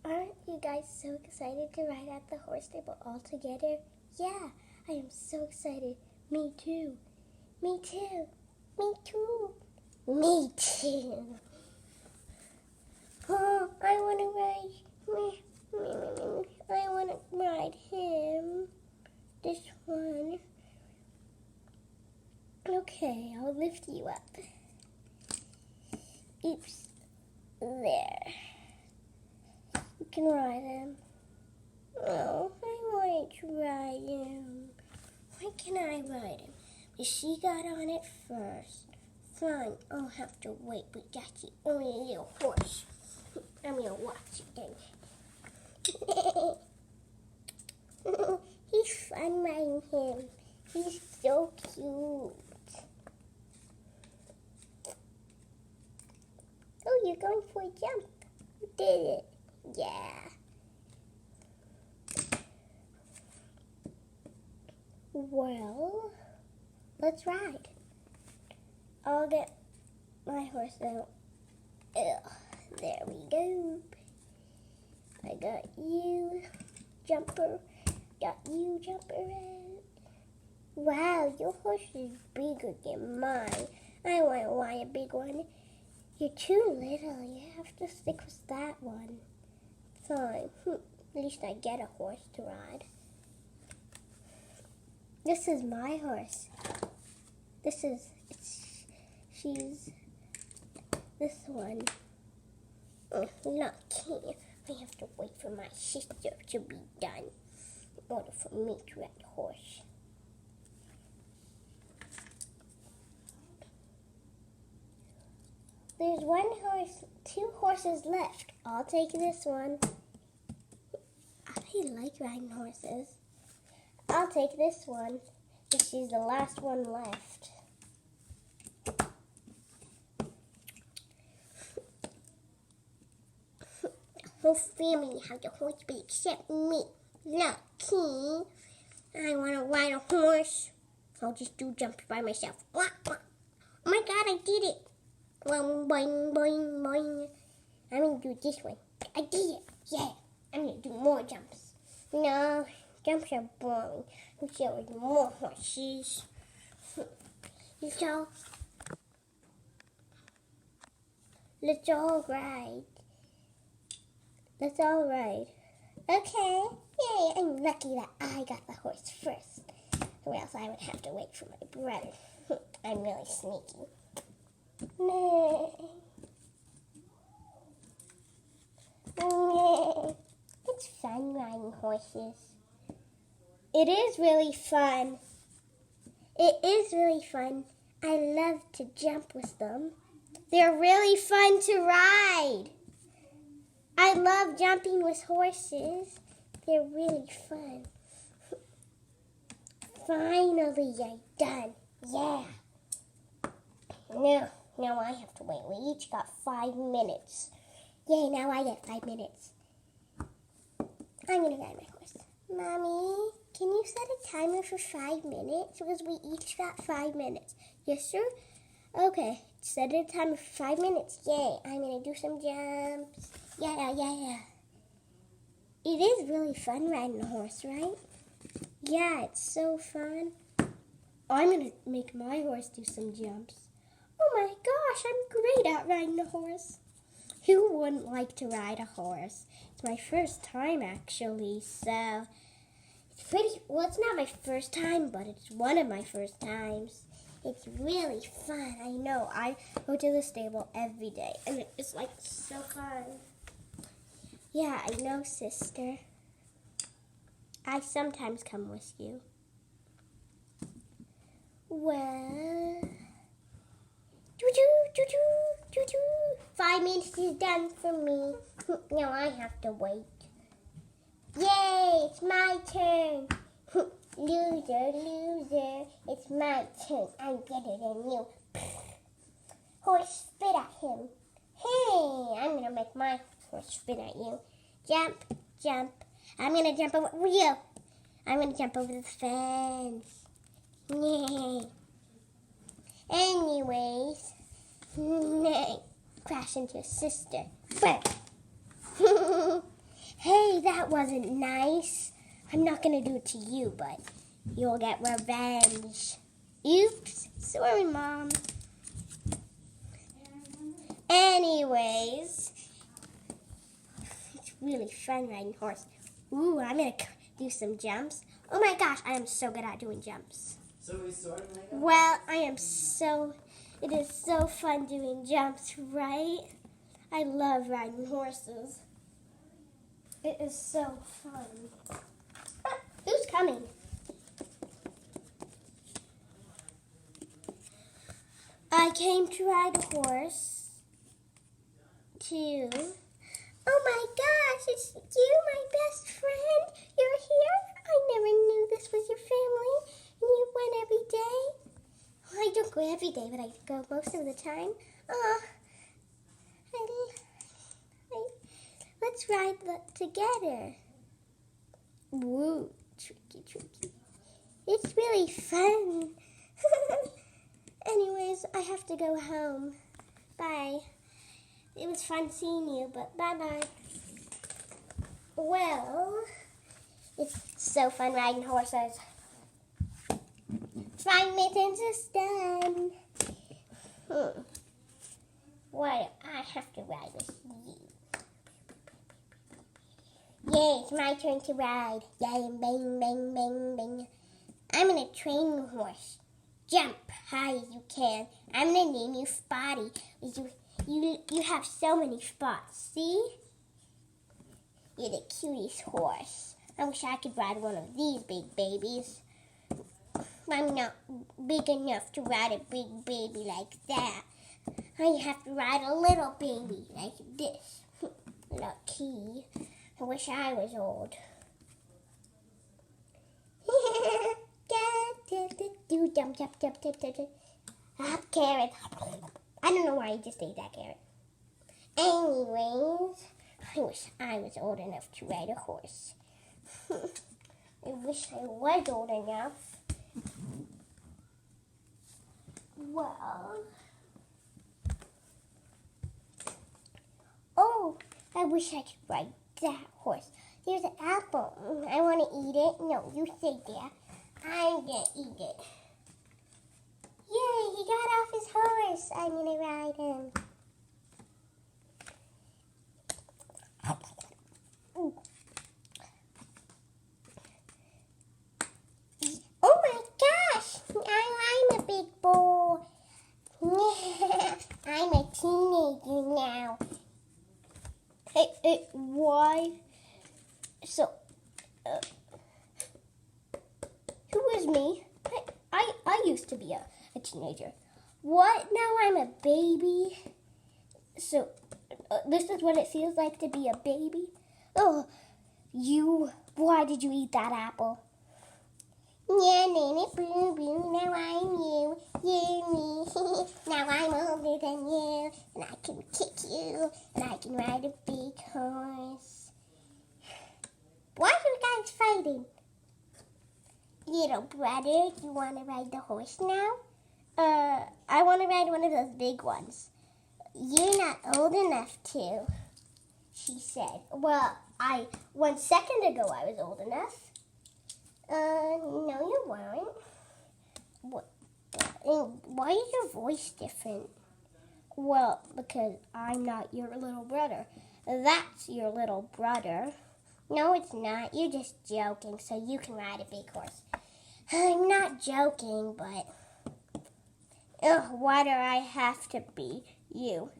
Aren't you guys so excited to ride at the horse stable all together? Yeah, I am so excited. Me too. Me too. Me too. Me too. Oh, I want to ride. I want to ride him. This one. Okay, I'll lift you up. Oops. There. You can ride him. Oh, I want to ride him. Why can I ride him? But she got on it first. Fine, I'll have to wait, but that's the only little horse. I'm gonna watch it then. He's fun riding him. He's so cute. Oh, you're going for a jump. You did it. Yeah. Well, let's ride. I'll get my horse out. Ugh, there we go. I got you, jumper. Got you, jumper out. Wow, your horse is bigger than mine. I want to ride a big one. You're too little. You have to stick with that one. Fine. At least I get a horse to ride. This is my horse. She's this one. Lucky. I have to wait for my sister to be done in order for me to ride the horse. There's two horses left. I'll take this one. I like riding horses. I'll take this one. She's the last one left. The whole family has a horse but except me. Lucky. I want to ride a horse. I'll just do jumps by myself. Oh my God, I did it. Boing, boing, boing, boing. I'm going to do it this way. I did it. Yeah. I'm going to do more jumps. No, jumps are boring. Wish there was more horses. Let's all ride. Let's all ride. Okay. Yay, I'm lucky that I got the horse first. Or else I would have to wait for my brother. I'm really sneaky. No. It's fun riding horses. It is really fun. It is really fun. I love to jump with them. They're really fun to ride. I love jumping with horses. They're really fun. Finally, I'm done. Yeah. Now I have to wait. We each got 5 minutes. Yay, now I get 5 minutes. I'm going to ride my horse. Mommy, can you set a timer for 5 minutes? Because we each got 5 minutes. Yes, sir? Okay, set a timer for 5 minutes. Yay, I'm going to do some jumps. Yeah. It is really fun riding a horse, right? Yeah, it's so fun. I'm going to make my horse do some jumps. Oh my gosh, I'm great at riding a horse. Who wouldn't like to ride a horse? It's my first time, actually, so it's not my first time, but it's one of my first times. It's really fun. I know. I go to the stable every day, and it's like so fun. Yeah, I know, sister. I sometimes come with you. Well, 5 minutes is done for me. Now I have to wait. Yay, it's my turn. Loser, it's my turn. I'm better than you. Horse, spit at him. Hey, I'm going to make my horse spit at you. Jump. I'm going to jump over you. I'm going to jump over the fence. Yay. Anyways, crash into his sister. Hey, that wasn't nice. I'm not gonna do it to you, but you'll get revenge. Oops, sorry, Mom. Anyways, it's really fun riding horse. Ooh, I'm gonna do some jumps. Oh my gosh, I am so good at doing jumps. Well, it is so fun doing jumps, right? I love riding horses. It is so fun. Ah, who's coming? I came to ride a horse too. Oh my gosh, it's you, my best friend. You're here? I never knew this was your family. And you went every day? Well, I don't go every day, but I go most of the time. Let's ride together. Woo, tricky. It's really fun. Anyways, I have to go home. Bye. It was fun seeing you, but bye-bye. Well, it's so fun riding horses. 5 minutes is done. Why do I have to ride with you? Yay, it's my turn to ride. Yay, bang, bang, bang, bang. I'm gonna train the horse. Jump high as you can. I'm gonna name you Spotty. You have so many spots, see? You're the cutest horse. I wish I could ride one of these big babies. I'm not big enough to ride a big baby like that. I have to ride a little baby like this. Lucky. I wish I was old. Carrot. I don't know why I just ate that carrot. Anyways, I wish I was old enough to ride a horse. I wish I was old enough. Well, oh, I wish I could ride that horse. There's an apple. I want to eat it. No, you stay there. I'm going to eat it. Yay, he got off his horse. I'm going to ride him. Oh my gosh, I'm a big boy. I'm a teenager now. Why? So, who is me? I used to be a teenager. What? Now I'm a baby? So, this is what it feels like to be a baby? Oh, why did you eat that apple? Yeah, Nana, boo, boo, now I'm you, me. Now I'm older than you, and I can kick you, and I can ride a big horse. Why are you guys fighting? Little brother, you want to ride the horse now? I want to ride one of those big ones. You're not old enough to, she said. Well, 1 second ago I was old enough. No, you weren't. Why is your voice different? Well, because I'm not your little brother. That's your little brother. No, it's not. You're just joking, so you can ride a big horse. I'm not joking, but... why do I have to be you?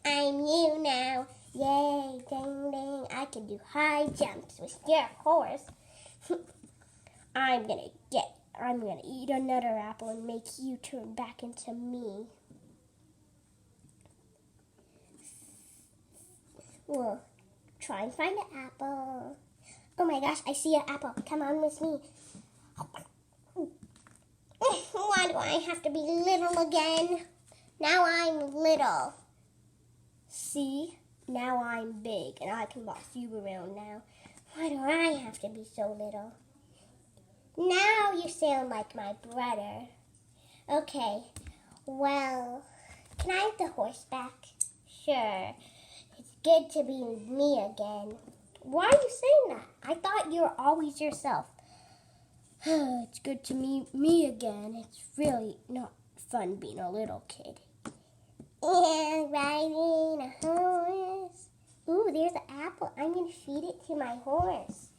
I'm you now. Yay, ding, ding. I can do high jumps with your horse. I'm gonna eat another apple and make you turn back into me. Well, try and find an apple. Oh my gosh, I see an apple. Come on with me. Why do I have to be little again? Now I'm little. See? Now I'm big and I can boss you around now. Why do I have to be so little? Now you sound like my brother. Okay, well, can I have the horse back? Sure. It's good to be me again. Why are you saying that? I thought you were always yourself. It's good to meet me again. It's really not fun being a little kid. And riding a horse. Ooh, there's an apple. I'm going to feed it to my horse.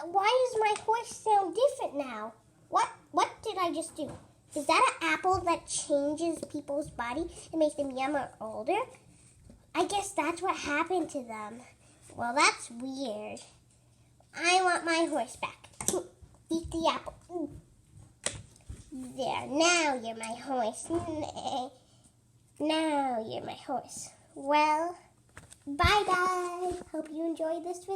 Why does my horse sound different now? What did I just do? Is that an apple that changes people's body and makes them younger or older? I guess that's what happened to them. Well, that's weird. I want my horse back. Eat the apple. There, now you're my horse. Now you're my horse. Well, bye-bye. Hope you enjoyed this video.